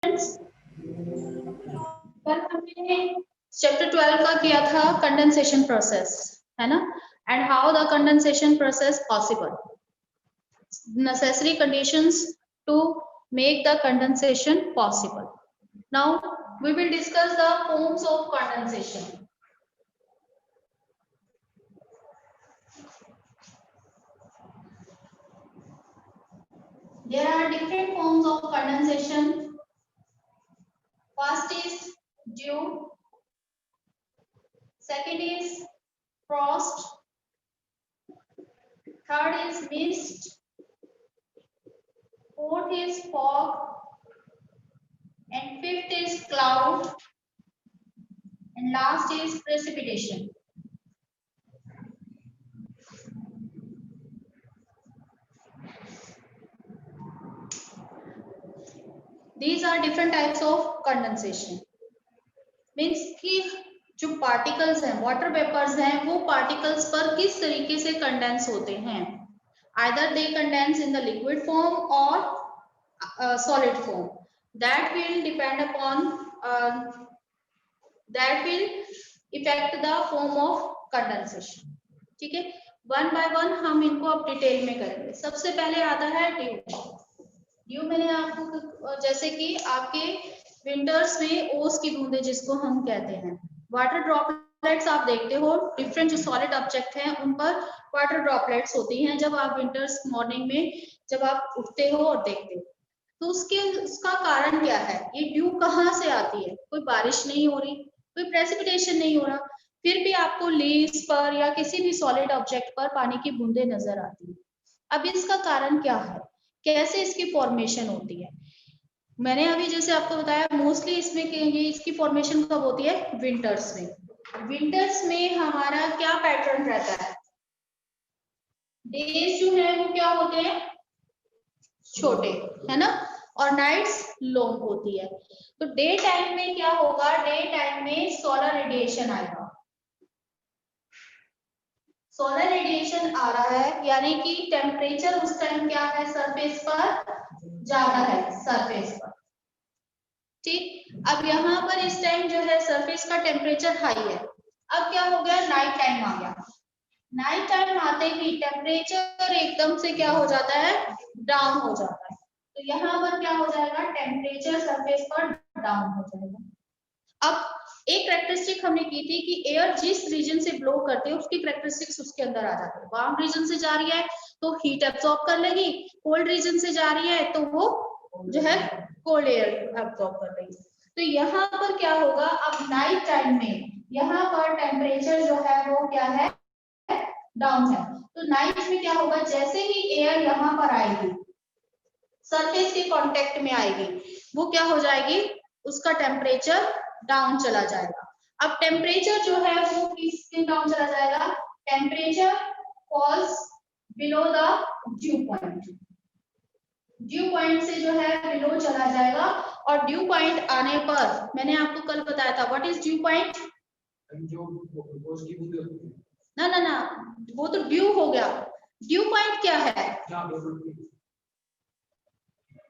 कल हमने चैप्टर 12 का किया था कंडेंसेशन प्रोसेस, है ना, and how the condensation process possible, necessary conditions to make the condensation possible. Now we will discuss the forms of condensation. There are different forms of condensation. First is dew, second is frost, third is mist, fourth is fog, and fifth is cloud, and last is precipitation. These are different types of condensation. Means कि जो particles हैं, water vapours हैं, वो particles पर किस तरीके से condense होते हैं. Either they condense in the liquid form or solid form. That will depend upon that will affect the form of condensation. ठीक है, वन बाय वन हम इनको अब डिटेल में करेंगे. सबसे पहले आता है ड्यू. ड्यू मैंने आपको जैसे कि आपके विंटर्स में ओस की बूंदे जिसको हम कहते हैं, वाटर ड्रॉपलेट्स आप देखते हो, डिफरेंट जो सॉलिड ऑब्जेक्ट हैं उन पर वाटर ड्रॉपलेट्स होती हैं जब आप विंटर्स मॉर्निंग में जब आप उठते हो और देखते हो. तो उसका कारण क्या है? ये ड्यू कहाँ से आती है? कोई बारिश नहीं हो रही, कोई प्रेसिपिटेशन नहीं हो रहा, फिर भी आपको लीव्स पर या किसी भी सॉलिड ऑब्जेक्ट पर पानी की बूंदे नजर आती है. अब इसका कारण क्या है, कैसे इसकी फॉर्मेशन होती है? मैंने अभी जैसे आपको बताया मोस्टली इसमें ये इसकी फॉर्मेशन कब होती है? विंटर्स में. विंटर्स में हमारा क्या पैटर्न रहता है? डेज जो है वो क्या होते हैं? छोटे, है ना, और नाइट्स लॉन्ग होती है. तो डे टाइम में क्या होगा? डे टाइम में सोलर रेडिएशन आएगा. सोलर रेडिएशन आ रहा है यानी कि टेम्परेचर उस टाइम क्या है? सरफेस पर ज्यादा है, सरफेस पर. ठीक, अब यहाँ पर इस टाइम जो है सरफेस का टेम्परेचर हाई है. अब क्या हो गया? नाइट टाइम आ गया. नाइट टाइम आते ही टेम्परेचर एकदम से क्या हो जाता है? डाउन हो जाता है. तो यहाँ पर क्या हो जाएगा? टेम्परेचर सरफेस पर डाउन हो जाएगा. अब एक कैरेक्टरिस्टिक हमने की थी कि एयर जिस रीजन से ब्लो करते हैं उसकी कैरेक्टरिस्टिक्स उसके अंदर आ जाती है. वार्म रीजन से जा रही है तो हीट एब्सॉर्ब कर लेगी, कोल्ड रीजन से जा रही है तो वो जो है कोल्ड एयर एब्सॉर्ब कर रही है. तो यहाँ पर क्या होगा? अब नाइट टाइम में यहाँ पर टेम्परेचर जो है वो क्या है? डाउन है. तो नाइट में क्या होगा? जैसे ही एयर यहाँ पर आएगी, सरफेस के कांटेक्ट में आएगी, वो क्या हो जाएगी? उसका टेम्परेचर डाउन चला जाएगा. अब टेम्परेचर जो है वो किसके डाउन चला जाएगा? Temperature falls below the due point. Due point से जो है बिलो चला जाएगा. और ड्यू पॉइंट आने पर मैंने आपको कल बताया था व्हाट इज ड्यू पॉइंट? ना ना ना, वो तो ड्यू हो गया. ड्यू पॉइंट क्या है?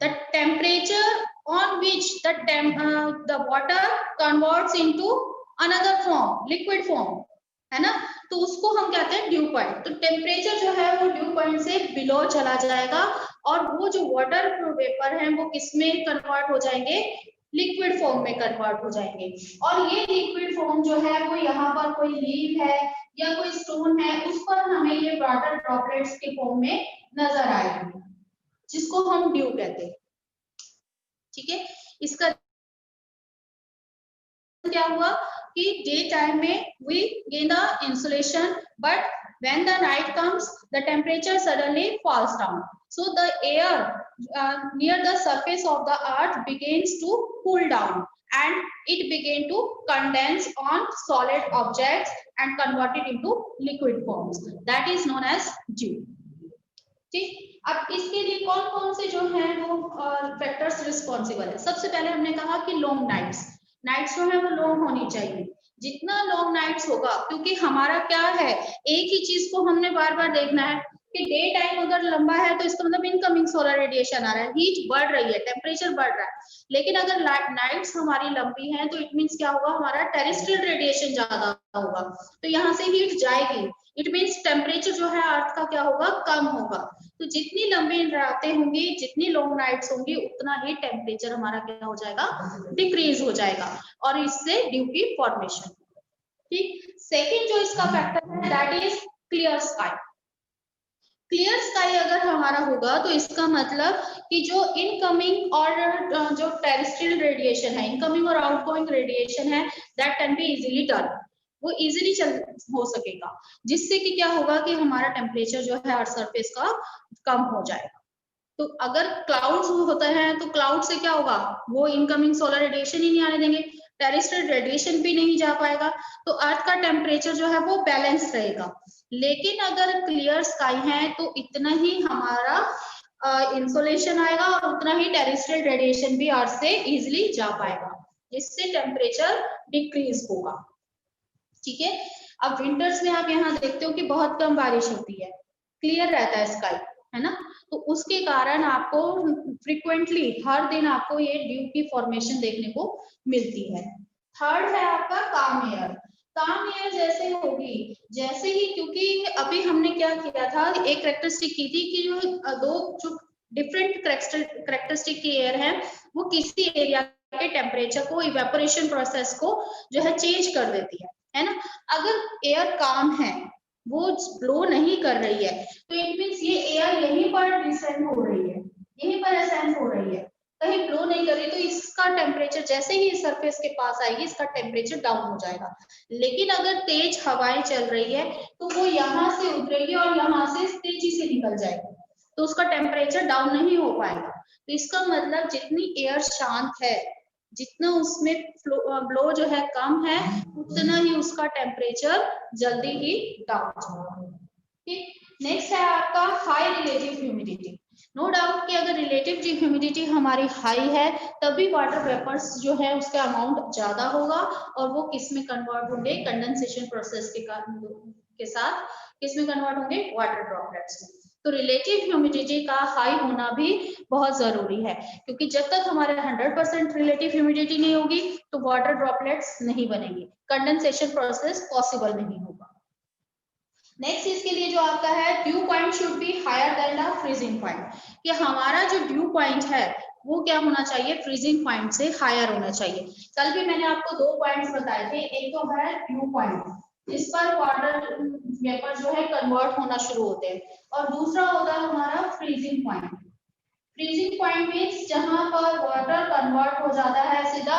The temperature on which the water converts into another form, liquid form, है ना. तो उसको हम कहते हैं ड्यू पॉइंट. तो टेम्परेचर जो है वो ड्यू पॉइंट से बिलो चला जाएगा और वो जो वाटर वेपर है वो किसमें कन्वर्ट हो जाएंगे? लिक्विड फॉर्म में कन्वर्ट हो जाएंगे. और ये लिक्विड फॉर्म जो है वो यहाँ पर कोई लीव है या कोई स्टोन है उस पर हमें ये वाटर ड्रॉपलेट्स के फॉर्म में नजर आएंगे, जिसको हम ड्यू कहते हैं. ठीक है, इसका क्या हुआ कि डे टाइम में we gain the insulation, but when the night comes the temperature suddenly falls down, so the air near the surface of the earth begins to cool down and it began to condense on solid objects and convert it into liquid forms. That is known as dew. ठीक, अब इसके लिए कौन कौन से जो है वो फैक्टर्स रिस्पॉन्सिबल है? सबसे पहले हमने कहा कि लॉन्ग नाइट्स. नाइट्स जो है वो लॉन्ग होनी चाहिए. जितना लॉन्ग नाइट्स होगा, क्योंकि हमारा क्या है, एक ही चीज को हमने बार बार देखना है. कि डे टाइम अगर लंबा है तो इसका मतलब इनकमिंग सोलर रेडिएशन आ रहा है, हीट बढ़ रही है, टेम्परेचर बढ़ रहा है। लेकिन अगर नाइट्स हमारी लंबी हैं तो इट मींस क्या होगा, हमारा टेरेस्ट्रियल रेडिएशन ज्यादा होगा, तो यहाँ से हीट जाएगी, इट मींस टेम्परेचर जो है अर्थ का क्या होगा, कम होगा। तो जितनी लंबी रातें होंगी, जितनी लॉन्ग नाइट्स होंगी, उतना ही टेम्परेचर हमारा क्या हो जाएगा, डिक्रीज हो जाएगा, और इससे ड्यू की फॉर्मेशन। ठीक, सेकेंड जो इसका फैक्टर है that is clear sky. Clear sky अगर हमारा होगा तो इसका मतलब कि जो इनकमिंग और जो टेरेस्ट्रियल रेडिएशन है, इनकमिंग और आउटगोइंग रेडिएशन है, that can be easily turn, वो इजीली हो सकेगा, जिससे कि क्या होगा कि हमारा टेम्परेचर जो है अर्थ सरफेस का कम हो जाएगा। तो अगर क्लाउड्स होते हैं तो क्लाउड से क्या होगा, वो इनकमिंग सोलर रेडिएशन ही नहीं आने देंगे, टेरेस्ट्रियल रेडिएशन भी नहीं जा पाएगा, तो अर्थ का टेम्परेचर जो है वो बैलेंस रहेगा। लेकिन अगर क्लियर स्काई है तो इतना ही हमारा इंसोलेशन आएगा और उतना ही टेरेस्ट्रियल रेडिएशन भी अर्थ से इजिली जा पाएगा, जिससे टेम्परेचर डिक्रीज होगा। ठीक है, अब विंटर्स में आप यहाँ देखते हो कि बहुत कम बारिश होती है, क्लियर रहता है स्काई, है ना, तो उसके कारण आपको फ्रिक्वेंटली हर दिन आपको ये ड्यू की फॉर्मेशन देखने को मिलती है। थर्ड है आपका काम एयर। काम एयर जैसे होगी, जैसे ही, क्योंकि अभी हमने क्या किया था, एक कैरेक्टरिस्टिक की थी कि जो दो डिफरेंट कैरेक्टरिस्टिक की एयर है वो किसी एरिया के टेम्परेचर को, इवेपोरेशन प्रोसेस को जो है चेंज कर देती है ना। अगर एयर काम है, वो ब्लो नहीं कर रही है, तो इट मींस ये एयर यहीं पर डिसेंड हो रही है, यहीं पर असेंड हो रही है, कहीं ब्लो नहीं कर रही, तो इसका टेम्परेचर जैसे ही सरफेस के पास आएगी इसका टेम्परेचर डाउन हो जाएगा। लेकिन अगर तेज हवाएं चल रही है तो वो यहाँ से उतरेगी और यहाँ से तेजी से निकल जाएगी, तो उसका टेम्परेचर डाउन नहीं हो पाएगा। तो इसका मतलब जितनी एयर शांत है, जितना उसमें ब्लो जो है कम है, उतना ही उसका टेम्परेचर जल्दी ही डाउन होगा। ठीक, नेक्स्ट है आपका high relative humidity. No doubt कि अगर रिलेटिव ह्यूमिडिटी हमारी हाई है तभी वाटर वेपर्स जो है उसका अमाउंट ज्यादा होगा, और वो किस में कन्वर्ट होंगे, कंडेंसेशन प्रोसेस के साथ किस में कन्वर्ट होंगे, वाटर ड्रॉपलेट्स में। तो रिलेटिव ह्यूमिडिटी का हाई होना भी बहुत जरूरी है, क्योंकि जब तक हमारे 100% रिलेटिव ह्यूमिडिटी नहीं होगी तो वाटर ड्रॉपलेट्स नहीं बनेंगे, कंडेंसेशन प्रोसेस पॉसिबल नहीं होगा। नेक्स्ट इसके लिए जो आपका है, dew point should be higher than the freezing point, कि हमारा जो ड्यू पॉइंट है वो क्या होना चाहिए, फ्रीजिंग पॉइंट से हायर होना चाहिए। कल भी मैंने आपको दो पॉइंट्स बताए थे, एक तो है ड्यू पॉइंट जिस पर वाटर वेपर जो है कन्वर्ट होना शुरू होते हैं, और दूसरा होता है हमारा freezing point. Freezing point means जहां पर वाटर कन्वर्ट हो जाता है सीधा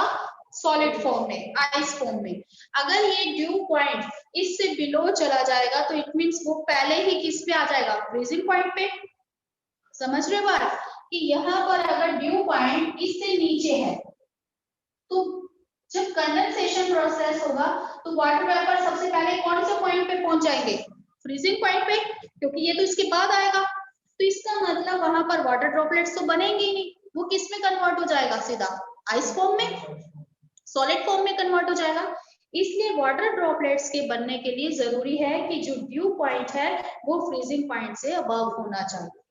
सॉलिड फॉर्म में, आइस फॉर्म में। अगर ये ड्यू पॉइंट इससे बिलो चला जाएगा तो इट मींस वो पहले ही किस पे आ जाएगा, फ्रीजिंग पॉइंट पे। समझ रहे हो बात, कि यहाँ पर अगर ड्यू पॉइंट इससे नीचे है तो जब कंडेंसेशन प्रोसेस होगा तो वाटर वेपर सबसे पहले कौन से पॉइंट पे पहुंच जाएंगे, फ्रीजिंग पॉइंट पे, क्योंकि ये तो इसके बाद आएगा। तो इसका मतलब वहां पर वाटर ड्रॉपलेट्स तो बनेंगे ही नहीं, वो किस में कन्वर्ट हो जाएगा, सीधा आइस फॉर्म में, सॉलिड फॉर्म में कन्वर्ट हो जाएगा। इसलिए वाटर ड्रॉपलेट्स के बनने के लिए जरूरी है कि जो ड्यू पॉइंट है वो फ्रीजिंग पॉइंट से अबव होना चाहिए।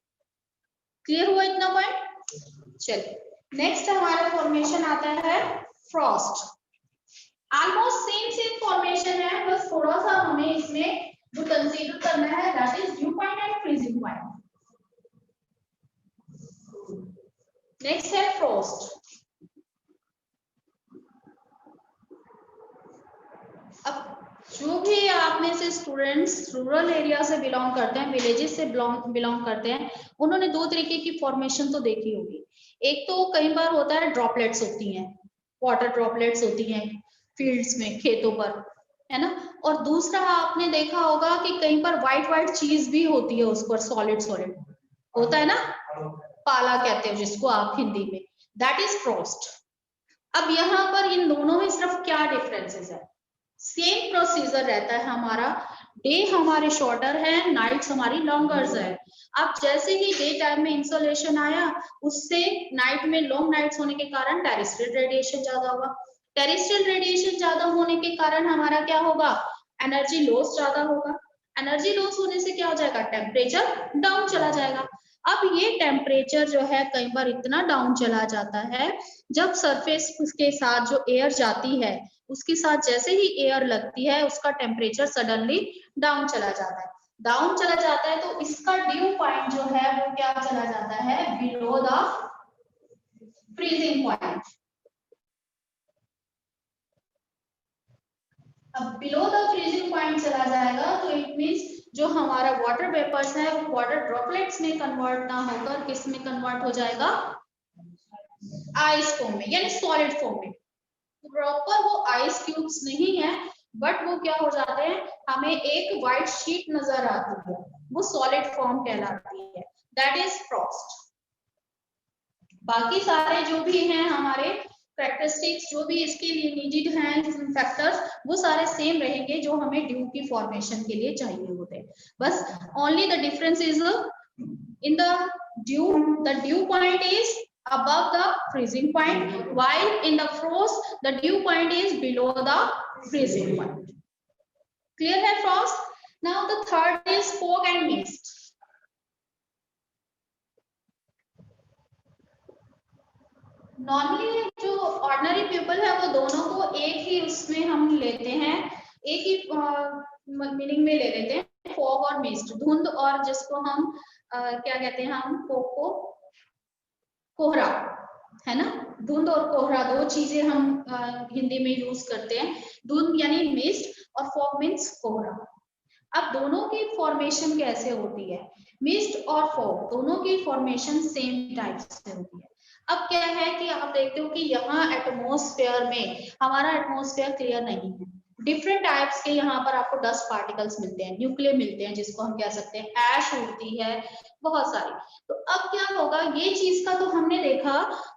क्लियर हुआ इतना पॉइंट? चलिए नेक्स्ट हमारा फॉर्मेशन आता है फ्रॉस्ट। ऑलमोस्ट सेम फॉर्मेशन है, बस थोड़ा सा हमें इसमें जो कंसीडर करना है that is due point and freezing point. Next है फ्रॉस्ट। अब जो भी आप में से स्टूडेंट्स रूरल एरिया से बिलोंग करते हैं, विलेजेस से बिलोंग करते हैं, उन्होंने दो तरीके की फॉर्मेशन तो देखी होगी। एक तो कई बार होता है ड्रॉपलेट्स होती हैं, वाटर ड्रॉपलेट्स होती हैं फील्ड्स में, खेतों पर, है ना। और दूसरा आपने देखा होगा कि कहीं पर व्हाइट व्हाइट चीज भी होती है उस पर, सॉलिड सॉलिड होता है ना, पाला कहते हैं जिसको आप हिंदी में, दैट इज फ्रॉस्ट। अब यहाँ पर इन दोनों में सिर्फ क्या डिफरेंसेस है, सेम प्रोसीजर रहता है हमारा, डे हमारे शॉर्टर है, नाइट्स हमारी लॉन्गर है। अब जैसे ही डे टाइम में इंसोलेशन आया, उससे नाइट में लॉन्ग नाइट्स होने के कारण टेरेस्ट्रियल रेडिएशन ज्यादा होगा, टेरेस्ट्रियल रेडिएशन ज्यादा होने के कारण हमारा क्या होगा, एनर्जी लॉस ज्यादा होगा, एनर्जी लॉस होने से क्या हो जाएगा, टेम्परेचर डाउन चला जाएगा। अब ये टेम्परेचर जो है कई बार इतना डाउन चला जाता है, जब सरफेस के साथ जो एयर जाती है उसके साथ जैसे ही एयर लगती है उसका टेम्परेचर सडनली डाउन चला जाता है। डाउन चला जाता है तो इसका ड्यू पॉइंट जो है वो क्या चला जाता है, बिलो द फ्रीजिंग पॉइंट। अब बिलो द फ्रीजिंग पॉइंट चला जाएगा तो इट मींस जो हमारा वाटर वेपर्स है वो वाटर ड्रॉपलेट्स में कन्वर्ट ना होकर किस में कन्वर्ट हो जाएगा, आइस फॉर्म में, यानी सॉलिड फॉर्म में। प्रॉपर वो आइस क्यूब्स नहीं है, बट वो क्या हो जाते हैं, हमें एक व्हाइट शीट नजर आती है, वो सॉलिड फॉर्म कहलाती है, दैट इज फ्रॉस्ट। बाकी सारे जो भी हैं हमारे कैरेक्टरिस्टिक्स, जो भी इसके लिए नीडेड हैं फैक्टर्स, वो सारे सेम रहेंगे जो हमें ड्यू की फॉर्मेशन के लिए चाहिए होते हैं। बस only the difference is in the due point is above the freezing point, while in the frost the dew point is below the freezing point. Clear hai frost? Now the third is fog and mist. Normally जो ordinary people है वो दोनों को एक ही उसमें हम लेते हैं, एक ही मीनिंग में ले लेते हैं, फॉग और मिस्ट, धुंध और जिसको हम क्या कहते हैं, हम फॉग को कोहरा, है ना, धुंध और कोहरा दो चीजें हम हिंदी में यूज करते हैं, धुंध यानी मिस्ट और फॉग मीन्स कोहरा। अब दोनों की फॉर्मेशन कैसे होती है, मिस्ट और फॉग दोनों की फॉर्मेशन सेम टाइप से होती है। अब क्या है कि आप देखते हो कि यहाँ एटमॉस्फेयर में, हमारा एटमॉस्फेयर क्लियर नहीं है, डिफरेंट टाइप्स के यहाँ पर आपको डस्ट पार्टिकल्स मिलते हैं, न्यूक्लियर मिलते हैं, जिसको हम कह सकते हैं, ऐश उड़ती है, बहुत सारी। तो अब क्या होगा, ये चीज का तो हमने देखा,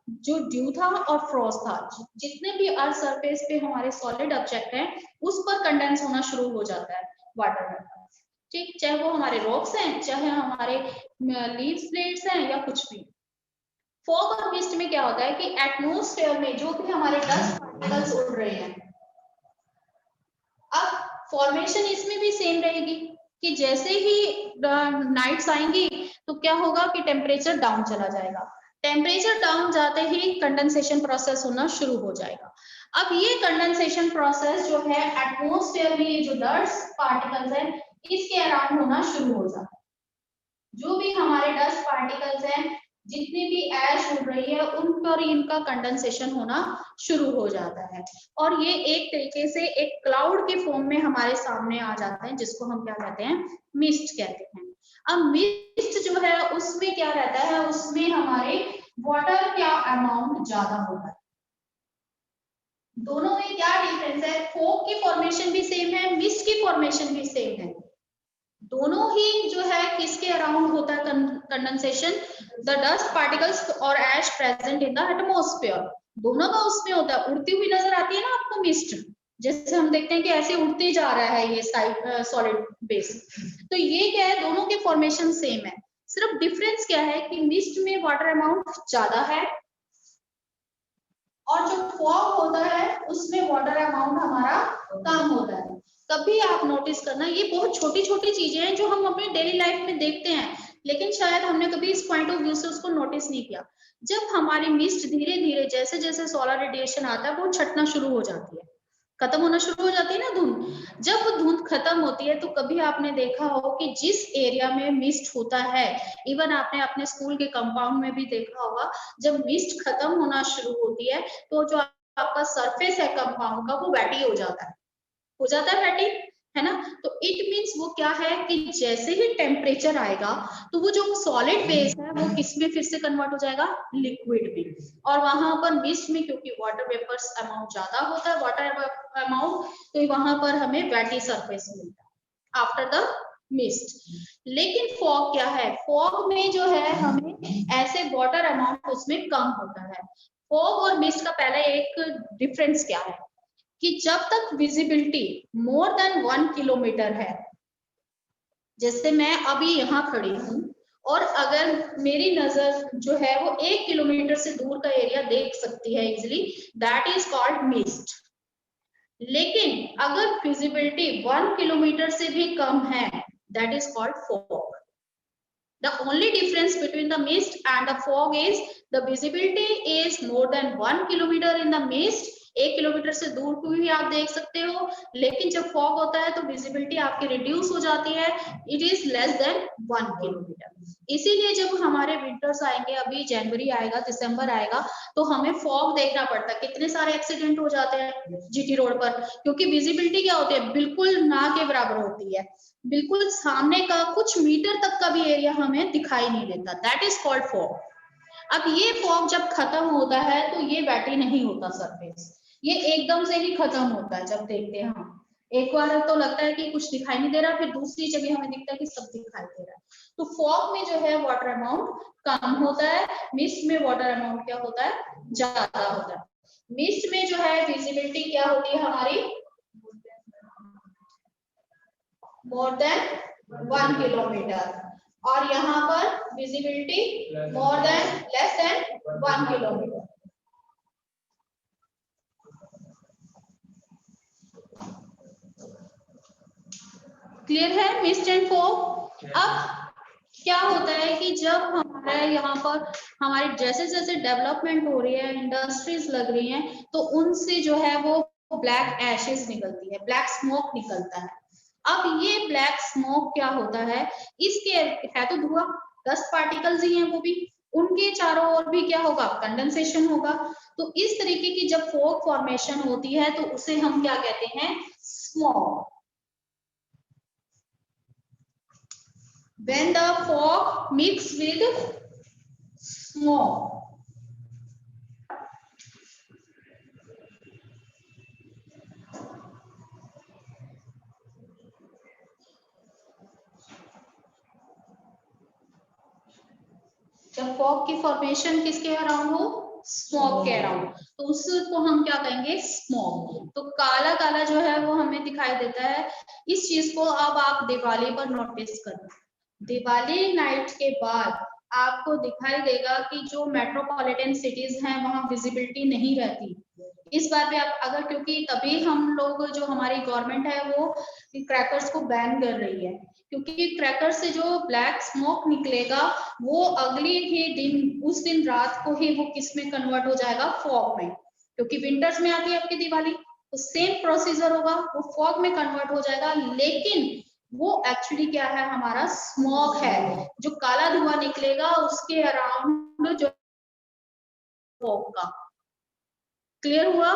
जो ड्यू था और फ्रॉस्ट था, जितने भी अर्थ सरफेस पे हमारे सॉलिड ऑब्जेक्ट हैं उस पर कंडेंस होना शुरू हो जाता है वाटर में, ठीक, चाहे वो हमारे रॉक्स हैं, चाहे हमारे लीव्स प्लेट्स हैं, या कुछ भी। फॉग और मिस्ट में क्या होता है कि एटमॉस्फेयर में जो भी हमारे डस्ट पार्टिकल्स उड़ रहे हैं, अब फॉर्मेशन इसमें भी सेम रहेगी कि जैसे ही नाइट्स आएंगी तो क्या होगा कि टेम्परेचर डाउन चला जाएगा, टेम्परेचर डाउन जाते ही कंडेंसेशन प्रोसेस होना शुरू हो जाएगा। अब ये कंडेंसेशन प्रोसेस जो है एटमॉस्फेयर में, ये जो डस्ट पार्टिकल्स है इसके अराउंड होना शुरू हो जाता है। जो भी हमारे डस्ट पार्टिकल्स हैं, जितनी भी ऐश उड़ रही है, उन पर इनका कंडेंसेशन होना शुरू हो जाता है, और ये एक तरीके से एक क्लाउड के फॉर्म में हमारे सामने आ जाता है, जिसको हम क्या कहते हैं, मिस्ट कहते हैं। अब मिस्ट जो है उसमें क्या रहता है, उसमें हमारे वाटर का अमाउंट ज्यादा होता है। दोनों में क्या डिफरेंस है, फॉग की फॉर्मेशन भी सेम है, मिस्ट की फॉर्मेशन भी सेम है, दोनों ही जो है किसके अराउंड होता है कंडेंसेशन, द डस्ट पार्टिकल्स और ऐश प्रेजेंट इन द एटमॉस्फेयर, दोनों का उसमें होता है। उड़ती हुई नजर आती है ना आपको मिस्ट, जैसे हम देखते हैं कि ऐसे उड़ते जा रहा है ये सॉलिड बेस, तो ये क्या है, दोनों के फॉर्मेशन सेम है, सिर्फ डिफरेंस क्या है कि मिस्ट में वाटर अमाउंट ज्यादा है, और जो फॉग होता है उसमें वाटर अमाउंट हमारा कम होता है। कभी आप नोटिस करना, ये बहुत छोटी छोटी चीजें हैं जो हम अपने डेली लाइफ में देखते हैं, लेकिन शायद हमने कभी इस पॉइंट ऑफ व्यू से उसको नोटिस नहीं किया। जब हमारी मिस्ट धीरे धीरे जैसे जैसे सोलर रेडिएशन आता है वो छटना शुरू हो जाती है, खत्म होना शुरू हो जाती है ना धुंध, जब वो धुंध खत्म होती है तो कभी आपने देखा हो कि जिस एरिया में मिस्ट होता है, इवन आपने अपने स्कूल के कंपाउंड में भी देखा होगा, जब मिस्ट खत्म होना शुरू होती है तो जो आपका सरफेस है कंपाउंड का वो वेटी हो जाता है वेटी, है ना। तो इट मींस वो क्या है कि जैसे ही टेम्परेचर आएगा तो वो जो सॉलिड बेस है वो किसमें फिर से कन्वर्ट हो जाएगा, लिक्विड में, और वहां पर मिस्ट में क्योंकि वाटर वेपर्स अमाउंट ज्यादा होता है, वाटर अमाउंट, तो वहां पर हमें वेटी सरफेस मिलता है आफ्टर द मिस्ट। लेकिन फॉग क्या है, फॉग में जो है हमें ऐसे वाटर अमाउंट उसमें कम होता है। फॉग और मिस्ट का पहले एक डिफरेंस क्या है कि जब तक विजिबिलिटी मोर देन 1 किलोमीटर है, जैसे मैं अभी यहाँ खड़ी हूँ और अगर मेरी नजर जो है वो 1 किलोमीटर से दूर का एरिया देख सकती है easily, that is called mist. लेकिन अगर विजिबिलिटी 1 किलोमीटर से भी कम है that is called fog. The only difference between the mist and the fog is the visibility is more than 1 kilometer in the mist. 1 kilometre से दूर को भी आप देख सकते हो, लेकिन जब फॉग होता है तो विजिबिलिटी आपकी रिड्यूस हो जाती है, it is less than 1 kilometre. इसीलिए जब हमारे विंटर्स आएंगे, अभी जनवरी आएगा, दिसंबर आएगा, तो हमें फॉग देखना पड़ता है। कितने सारे एक्सीडेंट हो जाते हैं जीटी रोड पर, क्योंकि विजिबिलिटी क्या होती है, बिल्कुल ना के बराबर होती है, बिल्कुल सामने का कुछ मीटर तक का भी एरिया हमें दिखाई नहीं देता, दैट इज कॉल्ड फॉग। अब ये फॉग जब खत्म होता है तो ये बैटरी नहीं होता सरफेस, ये एकदम से ही खत्म होता है। जब देखते हैं हम, एक बार तो लगता है कि कुछ दिखाई नहीं दे रहा, फिर दूसरी जगह हमें दिखता है कि सब दिखाई दे रहा है। तो फॉग में जो है वाटर अमाउंट कम होता है, मिस्ट में वाटर अमाउंट क्या होता है, ज्यादा होता है। मिस्ट में जो है विजिबिलिटी क्या होती है हमारी, मोर देन 1 किलोमीटर, और यहाँ पर visibility more than less than 1 kilometre. Clear है मिस्ट एंड फॉग। अब क्या होता है कि जब हमारे यहाँ पर हमारी जैसे जैसे डेवलपमेंट हो रही है, इंडस्ट्रीज लग रही हैं, तो उनसे जो है वो ब्लैक एशेस निकलती है, ब्लैक स्मोक निकलता है। अब ये ब्लैक स्मोक क्या होता है, इसके है तो धुआं, डस्ट पार्टिकल्स ही हैं वो भी, उनके चारों ओर भी क्या होगा, कंडेंसेशन होगा। तो इस तरीके की जब फॉग फॉर्मेशन होती है तो उसे हम क्या कहते हैं, smoke. When the fog mix with smoke, जब फॉग की फॉर्मेशन किसके अराउंड हो, स्मोक के अराउंड, तो उसको हम क्या कहेंगे, स्मोक। तो काला काला जो है वो हमें दिखाई देता है। इस चीज को अब आप दिवाली पर नोटिस करना, दिवाली नाइट के बाद आपको दिखाई देगा कि जो मेट्रोपॉलिटन सिटीज हैं वहां विजिबिलिटी नहीं रहती। इस बात पे आप अगर, क्योंकि तभी हम लोग, जो हमारी गवर्नमेंट है वो क्रैकर्स को बैन कर रही है, क्योंकि क्रैकर से जो ब्लैक स्मोक निकलेगा वो अगले ही दिन, उस दिन रात को ही वो किस में कन्वर्ट हो जाएगा, फॉग में। क्योंकि विंटर्स में आती है आपकी दिवाली, तो सेम प्रोसीजर होगा, वो फॉग में कन्वर्ट हो जाएगा, लेकिन वो एक्चुअली क्या है, हमारा स्मोक है, जो काला धुआं निकलेगा उसके अराउंड जो फॉग का। क्लियर हुआ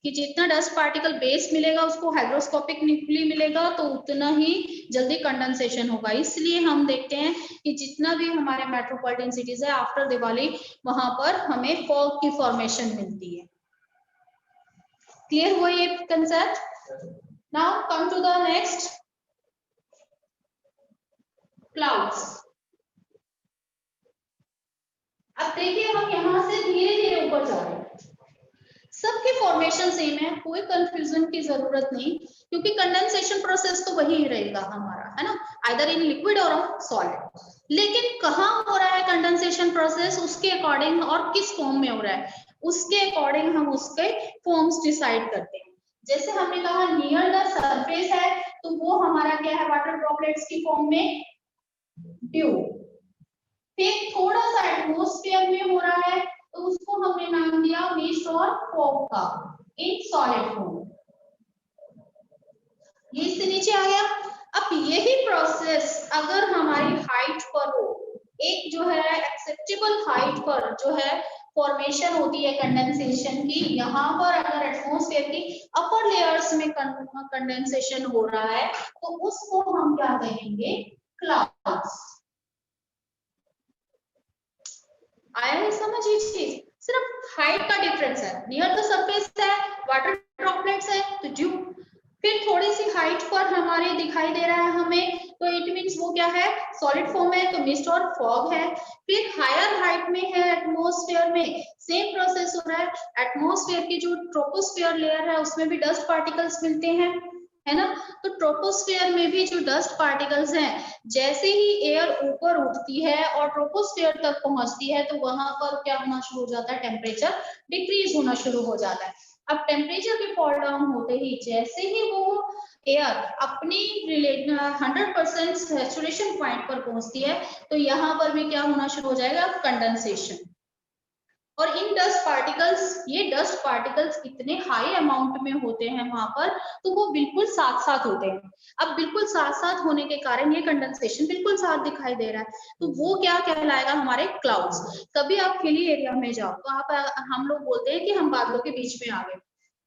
कि जितना डस्ट पार्टिकल बेस मिलेगा उसको हाइग्रोस्कोपिकली मिलेगा, तो उतना ही जल्दी कंडेंसेशन होगा। इसलिए हम देखते हैं कि जितना भी हमारे मेट्रोपॉलिटन सिटीज है, आफ्टर दिवाली वहां पर हमें फॉग की फॉर्मेशन मिलती है। क्लियर हुआ ये concept. Now come to the next, clouds. अब देखिए हम यहाँ से धीरे धीरे ऊपर जा रहे हैं, सबके फॉर्मेशन सेम है, कोई कंफ्यूजन की जरूरत नहीं, क्योंकि कंडेंसेशन प्रोसेस तो वही रहेगा हमारा, है ना, आइदर इन लिक्विड और सॉलिड। लेकिन कहाँ हो रहा है कंडेंसेशन प्रोसेस, उसके अकॉर्डिंग, और किस फॉर्म में हो रहा है उसके अकॉर्डिंग हम उसके फॉर्म्स डिसाइड करते हैं। जैसे हमने कहा नियर द सरफेस है, तो वो हमारा क्या है, वाटर ड्रॉपलेट्स की फॉर्म में ड्यू। फिर थोड़ा सा एटमॉस्फेयर में हो रहा है, तो उसको हमने नाम दिया मिस्ट और फॉग का, इन सॉलिड फॉर्म। ये इससे नीचे आ गया। अब यही प्रोसेस अगर हमारी हाइट पर हो, एक जो है एक्सेप्टेबल हाइट पर जो है फॉर्मेशन होती है कंडेंसेशन की, यहाँ पर अगर एटमॉस्फेयर की अपर लेयर्स में कंडेंसेशन हो रहा है, तो उसको हम क्या कहेंगे, क्लाउड्स। आया है समझ ये चीज, सिर्फ हाइट का डिफरेंस है, नियर द सरफेस है वाटर ड्रॉपलेट्स है तो ड्यू, फिर थोड़ी सी हाइट पर हमारे दिखाई दे रहा है हमें, तो इट मींस वो क्या है, सॉलिड फॉर्म है, तो मिस्ट और फॉग है। फिर हायर हाइट में है एटमॉस्फेयर में, सेम प्रोसेस हो रहा है, एटमॉस्फेयर की जो ट्रोपोस्फेयर लेयर है उसमें भी डस्ट पार्टिकल्स मिलते हैं, है ना, तो ट्रोपोस्फेयर में भी जो डस्ट पार्टिकल्स हैं, जैसे ही एयर ऊपर उठती है और ट्रोपोस्फेयर तक पहुंचती है, तो वहां पर क्या होना शुरू हो जाता है, टेम्परेचर डिक्रीज होना शुरू हो जाता है। अब टेम्परेचर के फॉल डाउन होते ही जैसे ही वो एयर अपनी 100% सैचुरेशन पॉइंट पर पहुंचती है तो यहाँ पर भी क्या होना शुरू हो जाएगा, कंडेंसेशन। और इन डस्ट पार्टिकल्स, ये डस्ट पार्टिकल्स इतने हाई अमाउंट में होते हैं वहां पर, तो वो बिल्कुल साथ साथ होते हैं। अब बिल्कुल साथ साथ होने के कारण ये कंडेंसेशन बिल्कुल साथ दिखाई दे रहा है, तो वो क्या कहलाएगा, हमारे क्लाउड्स। कभी आप हिली एरिया में जाओ तो आप, हम लोग बोलते हैं कि हम बादलों के बीच में आ गए,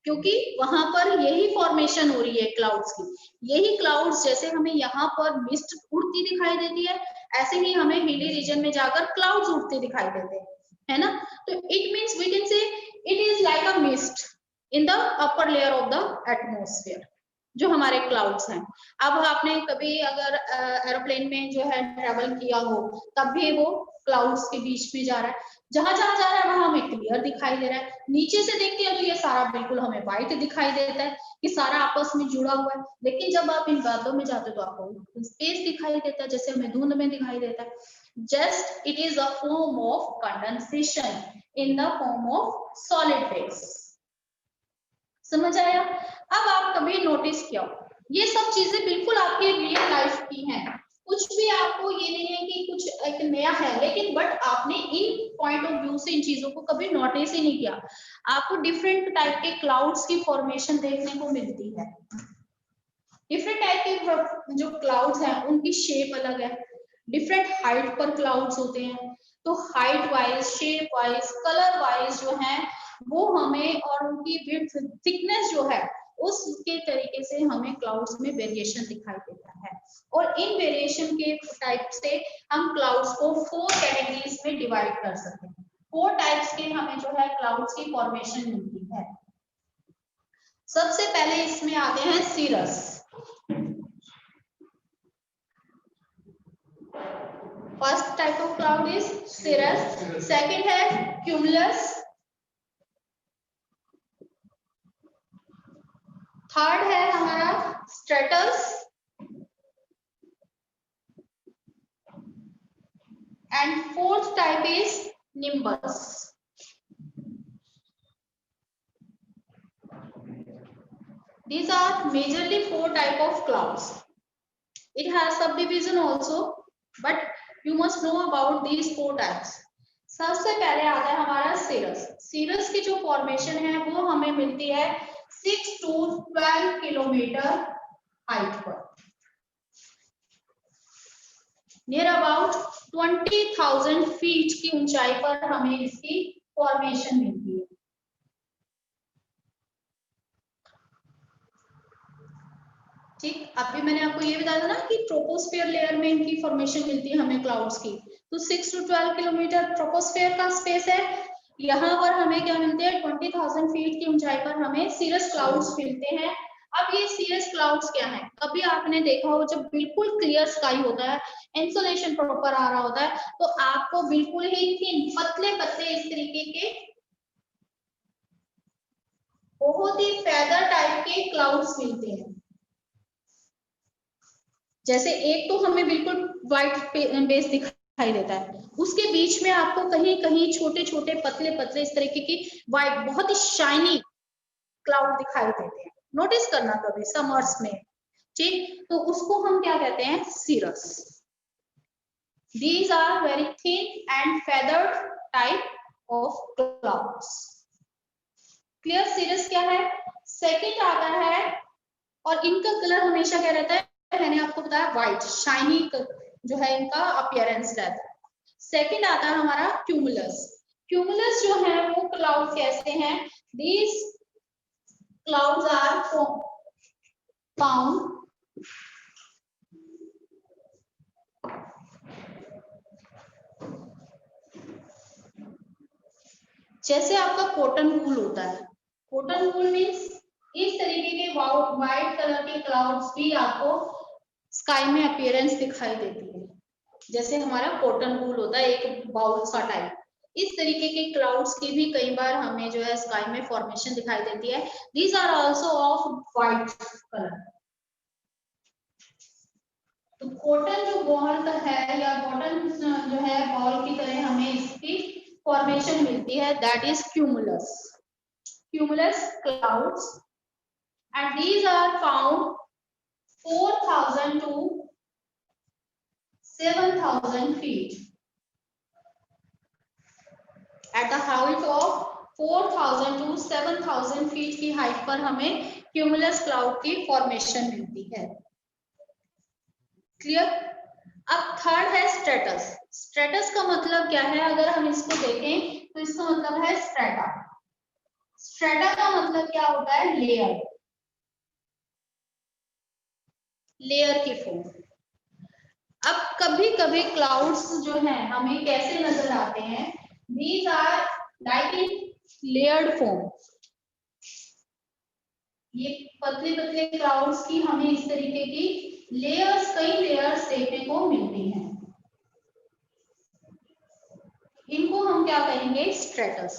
क्योंकि वहां पर यही फॉर्मेशन हो रही है क्लाउड्स की। यही क्लाउड्स जैसे हमें यहाँ पर मिस्ट उड़ती दिखाई देती है, ऐसे ही हमें हिली रीजन में जाकर क्लाउड्स उड़ते दिखाई देते हैं, है ना। तो it means we can say it is like a mist in the upper layer of the atmosphere, जो हमारे क्लाउड्स हैं। अब आपने कभी अगर एरोप्लेन में जो है ट्रेवल किया हो, तब भी वो क्लाउड्स के बीच में जा रहा है, जहां जहां जा रहा है वहां हमें क्लियर दिखाई दे रहा है। नीचे से देखते हैं तो ये सारा बिल्कुल हमें व्हाइट दिखाई देता है कि सारा आपस में जुड़ा हुआ है, लेकिन जब आप इन बादलों में जाते हो तो आपको स्पेस दिखाई देता है, जैसे हमें धुंध में दिखाई देता है। Just it is a form of condensation in the form of solid phase. समझ आया। अब आप कभी नोटिस किया, ये सब चीजें बिल्कुल आपके रियल लाइफ की हैं, कुछ भी आपको ये नहीं है कि कुछ एक नया है, लेकिन बट आपने इन पॉइंट ऑफ व्यू से इन चीजों को कभी नोटिस ही नहीं किया। आपको डिफरेंट टाइप के क्लाउड्स की फॉर्मेशन देखने को मिलती है, डिफरेंट टाइप के जो क्लाउड्स हैं उनकी शेप अलग है, डिफरेंट हाइट पर क्लाउड्स होते हैं, तो height wise, shape wise, colour wise जो है वो हमें, और उनकी विड्थ, थिकनेस जो है उसके तरीके से हमें क्लाउड्स में वेरिएशन दिखाई देता है। और इन वेरिएशन के टाइप से हम क्लाउड्स को 4 कैटेगरीज में डिवाइड कर सकते हैं। 4 टाइप्स के हमें जो है क्लाउड्स की फॉर्मेशन मिलती है। सबसे पहले इसमें आते हैं cirrus. First type of cloud is cirrus, second है cumulus, थर्ड है हमारा stratus, and fourth type is nimbus. These are majorly 4 type of clouds. It has subdivision also, but you must know about these 4 types. सबसे पहले आता है हमारा cirrus. cirrus की जो फॉर्मेशन है वो हमें मिलती है 6 to 12 किलोमीटर हाइट पर, नियर अबाउट 20,000 फीट की ऊंचाई पर हमें इसकी फॉर्मेशन मिलती है। ठीक, अभी मैंने आपको ये बताया था ना कि ट्रोपोस्फेयर लेयर में इनकी फॉर्मेशन मिलती है हमें क्लाउड्स की, तो 6 to 12 किलोमीटर ट्रोपोस्फेयर का स्पेस है। यहाँ पर हमें क्या मिलते हैं, 20,000 फीट की ऊंचाई पर हमें सीरस क्लाउड्स मिलते हैं। अब ये सीरस क्लाउड्स क्या है, कभी आपने देखा हो जब बिल्कुल क्लियर स्काई होता है, इंसोलेशन प्रॉपर आ रहा होता है, तो आपको बिल्कुल ही थिन, पतले पतले इस तरीके के बहुत ही फेदर टाइप के क्लाउड्स मिलते हैं। जैसे एक तो हमें बिल्कुल व्हाइट बेस दिखाई देता है, उसके बीच में आपको कहीं कहीं छोटे छोटे पतले पतले इस तरीके की व्हाइट बहुत ही शाइनी क्लाउड दिखाई देते हैं। नोटिस करना कभी समर्स में, ठीक, तो उसको हम क्या कहते हैं, cirrus. These are very thin and feathered type of clouds. Clear, cirrus क्या है। सेकेंड आता है, और इनका कलर हमेशा क्या रहता है, मैंने आपको बताया व्हाइट शाइनी जो है इनका अपीयरेंस रहता है। सेकंड आता है हमारा क्यूमुलस। क्यूमुलस जो है वो क्लाउड कैसे हैं, दीज क्लाउड्स आर फाउंड जैसे आपका कॉटन वूल होता है, कॉटन वूल मीन्स इस तरीके के व्हाइट कलर के क्लाउड्स भी आपको स्काई में अपीयरेंस दिखाई देती है, जैसे हमारा कॉटन वूल होता है एक बाउल सा टाइप, इस तरीके के क्लाउड्स की भी कई बार हमें जो है स्काई में फॉर्मेशन दिखाई देती है। These are also of white colour. तो कॉटन जो बॉल है या कॉटन जो है बॉल की तरह हमें इसकी फॉर्मेशन मिलती है, that is cumulus. cumulus clouds, and these are found 4,000 to 7,000 feet. At the height of 4,000 to 7,000 feet की हाइट पर हमें क्यूमुलस क्लाउड की फॉर्मेशन मिलती है। क्लियर? अब थर्ड है स्ट्रेटस। स्ट्रेटस का मतलब क्या है? अगर हम इसको देखें तो इसका मतलब है स्ट्रेटा। स्ट्रेटा का मतलब क्या होता है? लेयर, लेयर की फॉर्म। अब कभी कभी क्लाउड्स जो है हमें कैसे नजर आते हैं? These are like in layered form. ये पतले पतले क्लाउड्स की हमें इस तरीके की लेयर्स, कई लेयर्स देखने को मिलती हैं। इनको हम क्या कहेंगे? स्ट्रेटस।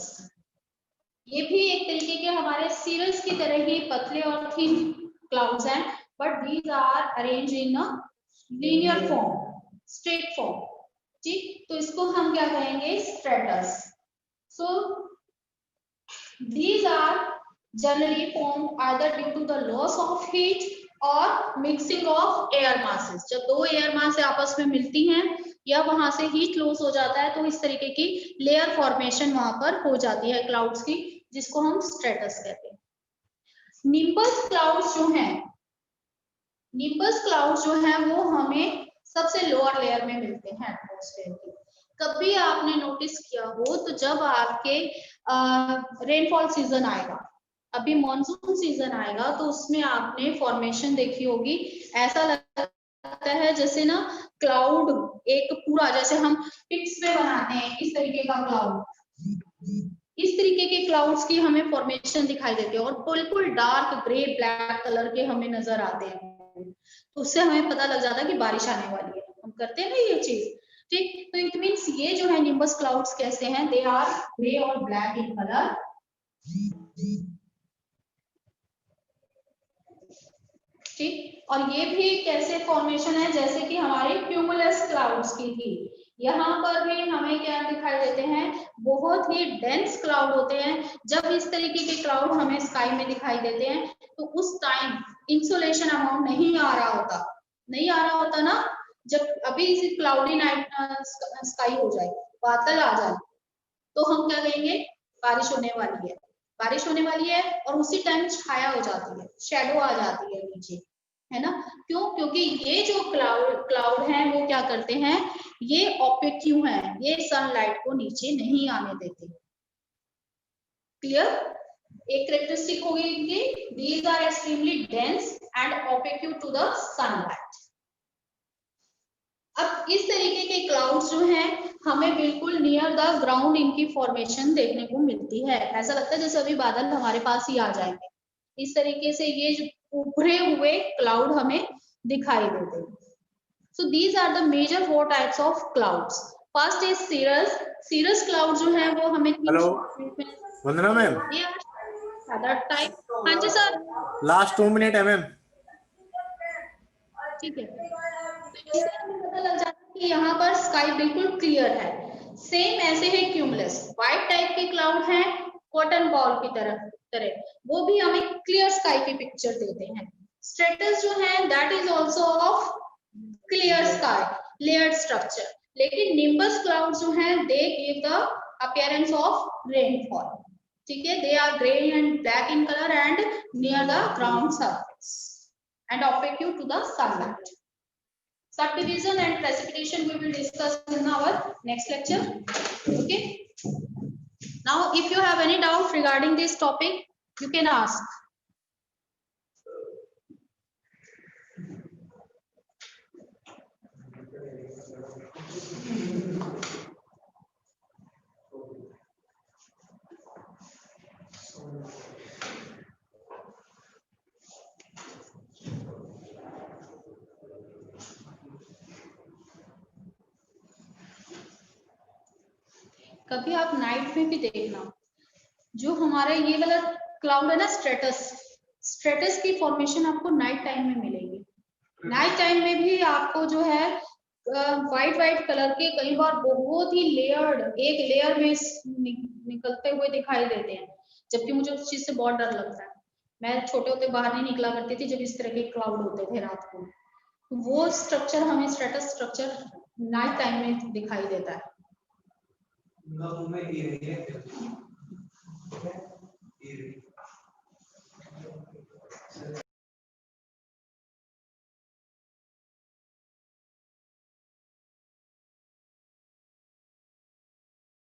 ये भी एक तरीके के हमारे सीरस की तरह ही पतले और थिन क्लाउड्स हैं, but these are arrange in a linear form, straight form. ठीक, तो इसको हम क्या कहेंगे? स्ट्रेटस। So these are generally formed either due to the loss of heat or mixing of air masses. जब दो एयर मास आपस में मिलती हैं या वहां से हीट लॉस हो जाता है तो इस तरीके की लेयर फॉर्मेशन वहां पर हो जाती है क्लाउड्स की, जिसको हम स्ट्रेटस कहते हैं। निम्बस क्लाउड्स जो हैं, निम्बस क्लाउड्स जो हैं वो हमें सबसे लोअर लेयर में मिलते हैं एटमॉस्फेयर की। कभी आपने नोटिस किया हो तो जब आपके रेनफॉल सीजन आएगा, अभी मॉनसून सीजन आएगा, तो उसमें आपने फॉर्मेशन देखी होगी। ऐसा लगता है जैसे ना क्लाउड एक पूरा, जैसे हम पिक्स पे बनाते हैं इस तरीके का क्लाउड, इस तरीके के क्लाउड्स की हमें फॉर्मेशन दिखाई देती है और बिल्कुल डार्क ग्रे ब्लैक कलर के हमें नजर आते हैं। तो उससे हमें पता लग जाता है कि बारिश आने वाली है। हम करते हैं ना ये चीज। ठीक, तो इट मींस ये जो है निम्बस क्लाउड्स कैसे हैं? दे आर ग्रे और ब्लैक इन कलर। ठीक, और ये भी कैसे फॉर्मेशन है? जैसे कि हमारे क्यूमुलस क्लाउड्स की थी। यहाँ पर भी हमें क्या दिखाई देते हैं? बहुत ही डेंस क्लाउड होते हैं। जब इस तरीके के क्लाउड हमें स्काई में दिखाई देते हैं तो उस टाइम इंसोलेशन अमाउंट नहीं आ रहा होता, नहीं आ रहा होता ना। जब अभी इसी क्लाउडी नाइट स्काई हो जाए, बादल आ जाए, तो हम क्या कहेंगे? बारिश होने वाली है, बारिश होने वाली है। और उसी टाइम छाया हो जाती है, शैडो आ जाती है नीचे, है ना? क्यों? क्योंकि ये जो क्लाउड हैं वो क्या करते हैं? ये ऑपेक्यू हैं, ये सनलाइट को नीचे नहीं आने देते। क्लियर? एक कैरेक्टरिस्टिक होगी इनकी, these are extremely dense and opaque to the sunlight. अब इस तरीके के क्लाउड्स जो हैं हमें बिल्कुल नियर द ग्राउंड इनकी फॉर्मेशन देखने को मिलती है। ऐसा लगता है जैसे अभी बादल हमारे पास ही आ जाएंगे। इस तरीके से ये जो उभरे हुए क्लाउड हमें दिखाई देते हैं। So these are the major four types of clouds. First is cirrus. Cirrus cloud जो है वो हमें हेलो वंदना मैम, अदर टाइप। हाँ जी सर, लास्ट 2 मिनट है मैम। ठीक है, तो इससे हमें पता लग जाता है कि यहाँ पर स्काई बिल्कुल क्लियर है। सेम ऐसे है क्यूमुलस, व्हाइट टाइप के क्लाउड हैं कॉटन बॉल की तरह, वो भी हमें क्लियर स्काई की पिक्चर देते हैं। स्ट्रेटस जो है that is also of clear sky, layered structure. लेकिन निम्बस क्लाउड जो है they give the appearance of rainfall. ठीक है, they are grey and black in colour and near the ground surface and opaque to the sunlight. Subdivision and precipitation we will discuss in our next lecture. Okay. Now, if you have any doubt regarding this topic, you can ask. कभी आप night में भी देखना, जो हमारा ये वाला cloud है ना स्ट्रेटस, स्ट्रेटस की फॉर्मेशन आपको नाइट टाइम में मिलेगी। नाइट टाइम में भी आपको जो है व्हाइट कलर के कई बार बहुत ही लेयर्ड एक लेयर में निकलते हुए दिखाई देते हैं। जबकि मुझे उस चीज से बहुत डर लगता है। मैं छोटे होते बाहर नहीं निकला करती थी जब इस तरह के क्लाउड होते थे रात को। वो स्ट्रक्चर हमें स्ट्रेटस स्ट्रक्चर नाइट टाइम में दिखाई देता है।